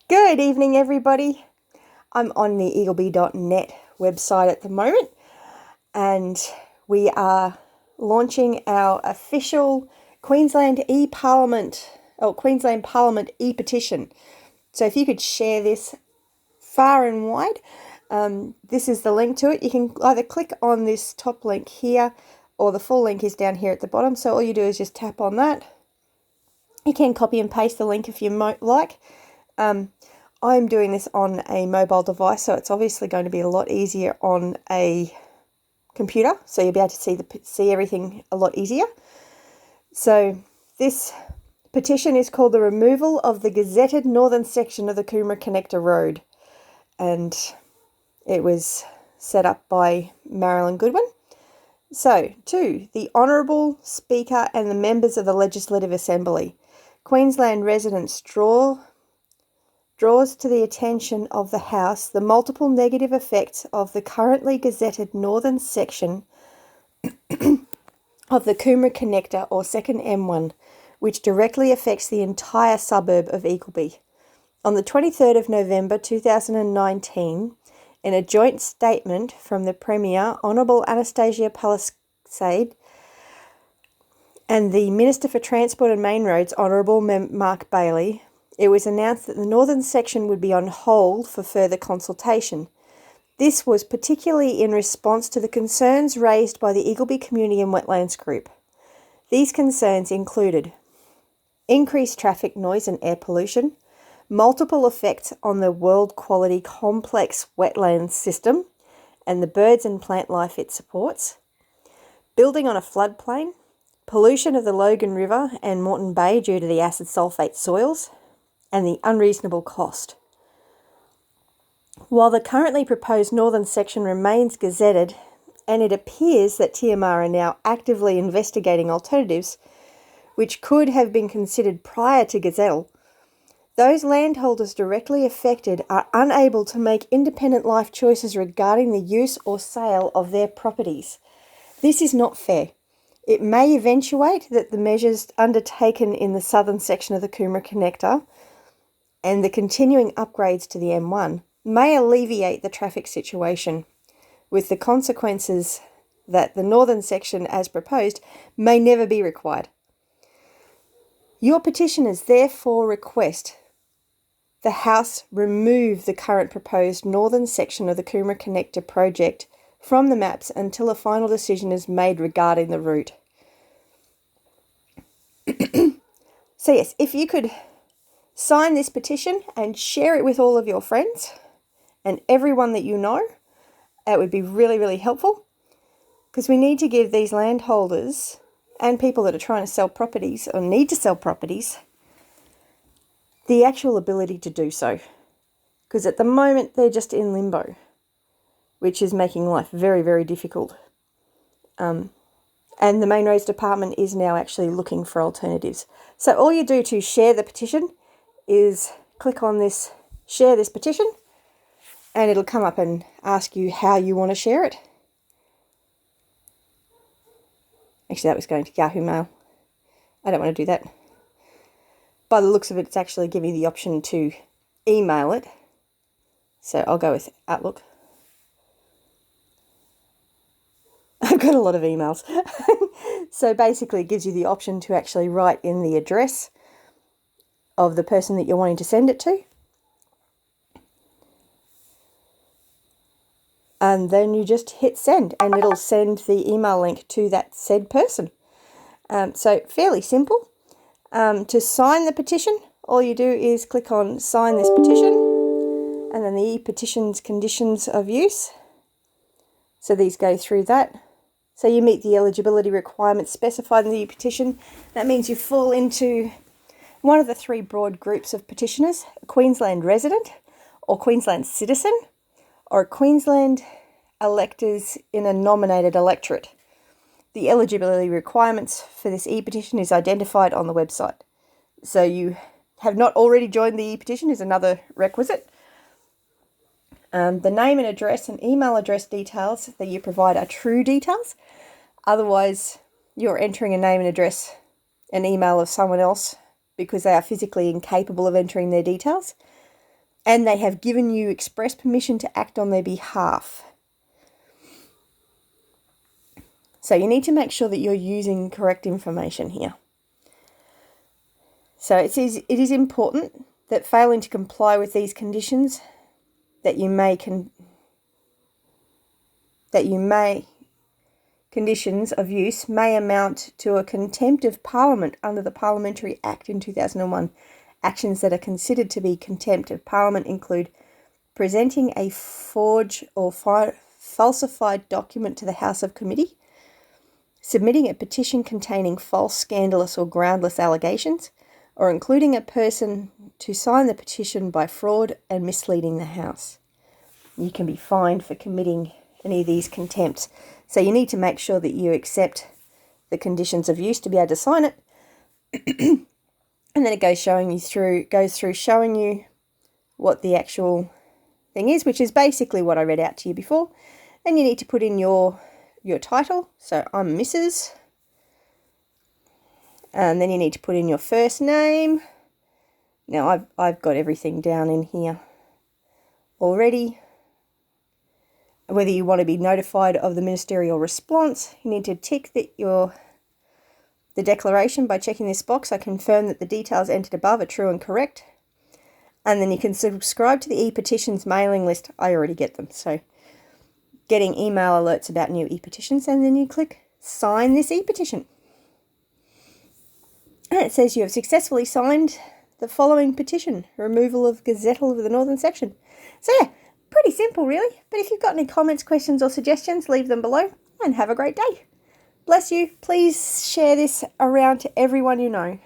Good evening, everybody. I'm on the eaglebee.net website at the moment, and we are launching our official Queensland Parliament e-petition. So if you could share this far and wide, this is the link to it. You can either click on this top link here, or the full link is down here at the bottom. So all you do is just tap on that. You can copy and paste the link if you like. I'm doing this on a mobile device, so it's obviously going to be a lot easier on a computer, so you'll be able to see everything a lot easier. So this petition is called the removal of the gazetted northern section of the Coomera Connector Road, and it was set up by Marilyn Goodwin. So, to the Honourable Speaker and the members of the Legislative Assembly, Queensland residents draws to the attention of the House the multiple negative effects of the currently gazetted northern section of the Coomera Connector or second M1, which directly affects the entire suburb of Eagleby. On the 23rd of November 2019, in a joint statement from the Premier, Honourable Anastasia Palaszczuk, and the Minister for Transport and Main Roads, Honourable Mark Bailey, it was announced that the northern section would be on hold for further consultation. This was particularly in response to the concerns raised by the Eagleby Community and Wetlands Group. These concerns included increased traffic noise and air pollution, multiple effects on the world quality complex wetlands system and the birds and plant life it supports, building on a floodplain, pollution of the Logan River and Moreton Bay due to the acid sulphate soils, and the unreasonable cost. While the currently proposed northern section remains gazetted, and it appears that TMR are now actively investigating alternatives which could have been considered prior to gazettal, those landholders directly affected are unable to make independent life choices regarding the use or sale of their properties. This is not fair. It may eventuate that the measures undertaken in the southern section of the Coomera Connector and the continuing upgrades to the M1 may alleviate the traffic situation, with the consequences that the northern section, as proposed, may never be required. Your petitioners therefore request the House remove the current proposed northern section of the Coomera Connector project from the maps until a final decision is made regarding the route. So yes, if you could sign this petition and share it with all of your friends and everyone that you know, that would be really, really helpful, because we need to give these landholders and people that are trying to sell properties or need to sell properties the actual ability to do so. Because at the moment they're just in limbo, which is making life very, very difficult. And the Main Roads Department is now actually looking for alternatives. So all you do to share the petition is click on this, share this petition, and it'll come up and ask you how you want to share it. Actually, that was going to Yahoo Mail. I don't want to do that. By the looks of it, it's actually giving you the option to email it. So I'll go with Outlook. I've got a lot of emails. So basically it gives you the option to actually write in the address of the person that you're wanting to send it to. And then you just hit send and it'll send the email link to that said person. So fairly simple. To sign the petition, all you do is click on sign this petition and then the petition's conditions of use. So these go through that. So you meet the eligibility requirements specified in the petition. That means you fall into one of the three broad groups of petitioners: a Queensland resident or Queensland citizen, or Queensland electors in a nominated electorate. The eligibility requirements for this e-petition is identified on the website. So you have not already joined the e-petition is another requisite. The name and address and email address details that you provide are true details. Otherwise, you're entering a name and address and email of someone else because they are physically incapable of entering their details. and they have given you express permission to act on their behalf. So you need to make sure that you're using correct information here. So it is important that failing to comply with these conditions conditions of use may amount to a contempt of Parliament under the Parliamentary Act in 2001. Actions that are considered to be contempt of Parliament include presenting a forged or falsified document to the House of Committee, submitting a petition containing false, scandalous or groundless allegations, or including a person to sign the petition by fraud and misleading the House. You can be fined for committing any of these contempts. So you need to make sure that you accept the conditions of use to be able to sign it. And then it goes through showing you what the actual thing is, which is basically what I read out to you before. And you need to put in your title. So I'm Mrs. And then you need to put in your first name. Now I've got everything down in here already. Whether you want to be notified of the ministerial response, you need to tick the declaration by checking this box. I confirm that the details entered above are true and correct. And then you can subscribe to the e-petitions mailing list. I already get them, so getting email alerts about new e-petitions, and then you click sign this e-petition. And it says you have successfully signed the following petition, removal of gazettal of the northern section. So yeah, pretty simple really. But if you've got any comments, questions or suggestions, leave them below and have a great day. Bless you. Please share this around to everyone you know.